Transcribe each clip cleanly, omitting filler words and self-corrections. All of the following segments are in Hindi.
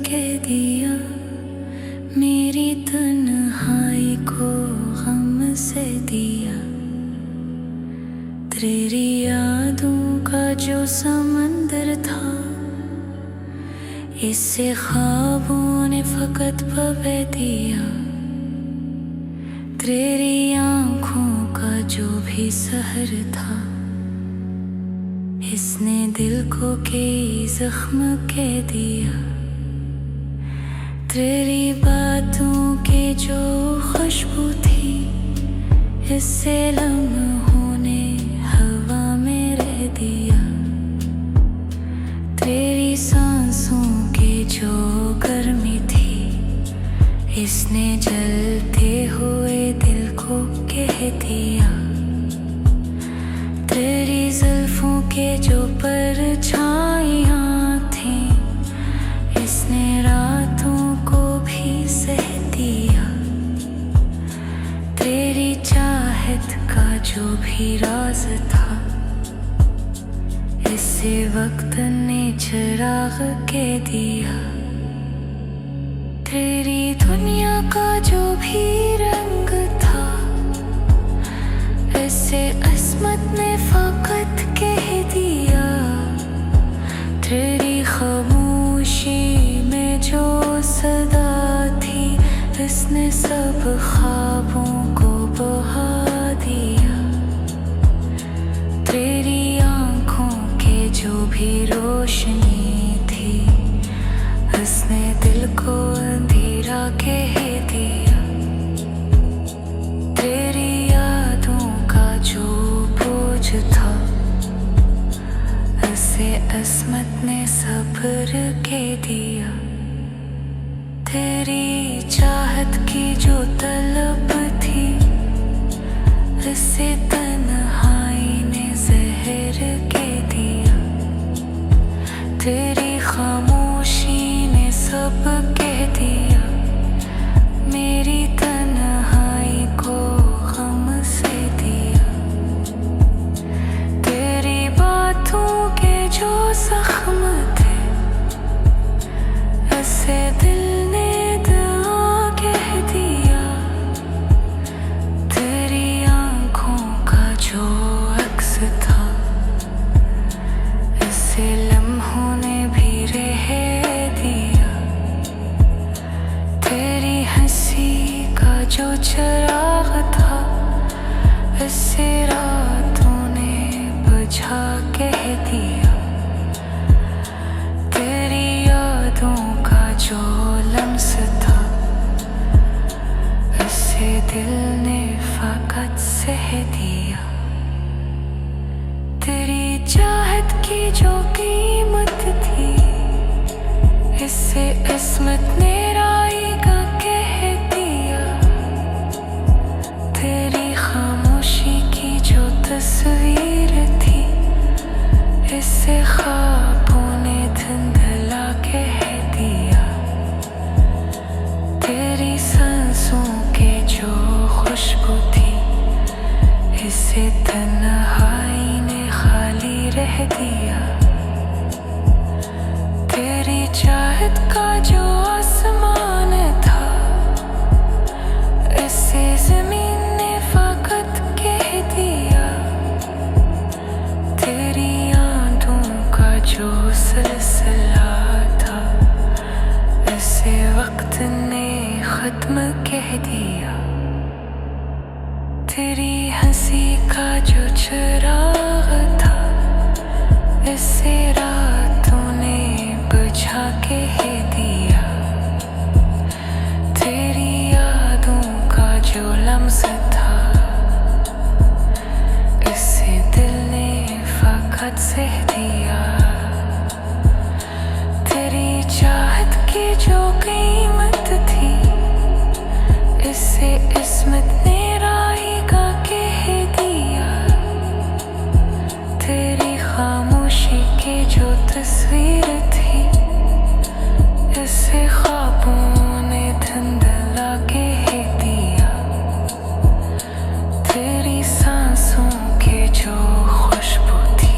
के दिया, मेरी तन्हाई को गम से दिया। तेरी यादों का जो समंदर था, इससे ख्वाबों ने फकत बह दिया। तेरी आँखों का जो भी सहर था, इसने दिल को कई जख्म के दिया। तेरी बातों के जो खुशबू थी, इससे लम्हों ने हवा में रह दिया। तेरी सांसों के जो गर्मी थी, इसने जलते हुए दिल को कह दिया। तेरी जुल्फों के जो परछाइयाँ थीं, इसने रातों को भी सह दिया। तेरी चाहत का जो भी राज था, इससे वक्त ने चिराग के दिया। तेरी दुनिया का जो भी रंग था, इससे अस्मत ने फकत कह दिया। तेरी खामोशी में जो सदा थी, इसने सब ख्वाबों को बहा दिया। तेरी आँखों के जो भी रोशनी थी, इसने दिल को अंधेरा कह दिया। तेरी यादों का जो बोझ था, इसे अस्मत ने सब्र के दिया। तेरी चाहत की जो तलब थी, इसे तन्हाई ने जहर के दिया। तेरी खामोशी ने सब कह दिया, मेरी तन्हाई को गम से दिया। तेरी बातों के जो जख्म थे, इसे दिल ने दुआ कह दिया। तेरी आँखों का जो अक्स था, इसे लम्हों ने भी रह दिया। तेरी हंसी का जो चिराग था, इसे रातों ने बुझा कह दिया। तेरी यादों का जो लम्स था, इसे दिल ने फकत सह दिया। तेरी चाहत की जो कीमत थी, इससे अस्मत ने राई का कह दिया। तेरी खामोशी की जो तस्वीर थी, इससे ख्वाबों ने धुंधला कह दिया। तेरी सांसों के जो खुशबू थी, इसे तन्हाई ने खाली रह दिया। तेरी चाहत का जो आसमान था, इससे जमीन ने फकत कह दिया। तेरी यादों का जो सिलसिला था, इसे वक्त ने खत्म कह दिया। तेरी हंसी का जो चिराग था, इसे रातों ने बुझा कह दिया। तेरी यादों का जो लम्स था, इसे दिल ने फकत सह दिया। तेरी चाहत की जो कीमत थी, इससे इस्मत ने राई का कह दिया। तेरी खामोशी की जो तस्वीर थी, इससे ख्वाबों ने धुंधला कह दिया। तेरी सांसों के जो खुशबू थी,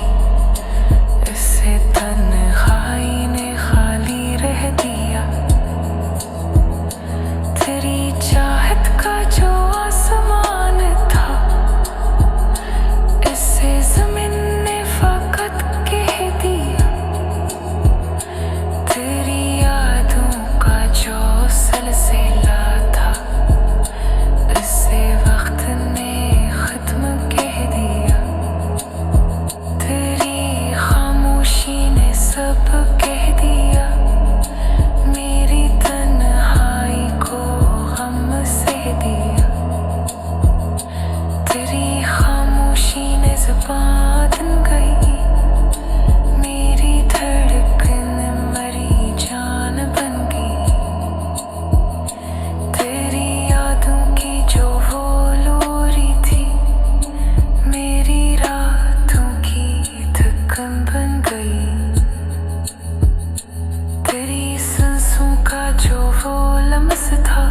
जो वो लम्स था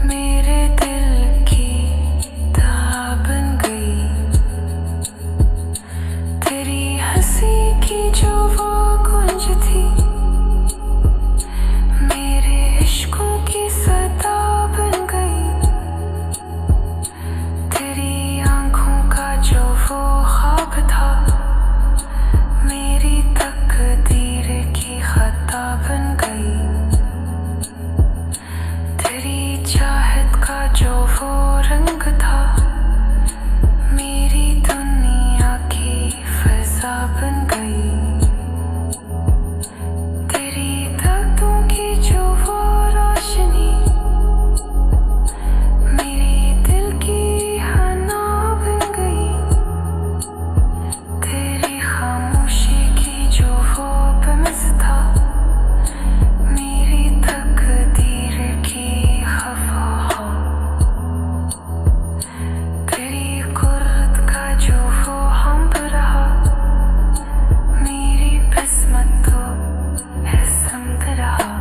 मेरे दिल की दवा बन गई। तेरी हंसी की जो वो गूंज थी मेरे इश्कों की सदा बन गई। तेरी आंखों का जो वो ख्वाब था मेरी तकदीर की खता बन गई। तेरी चाहत का जो वो रंग था मेरी दुनिया की फिजा बन गई। तेरी दांतों की जो वो रोशनी मेरी दिल की हना बन गई। तेरी खामोशी की जो वो बमस था मेरी तकदीर की खफा। तेरी कुर्रत का जो वो हम रहा मेरी किस्मत तो है समझ रहा।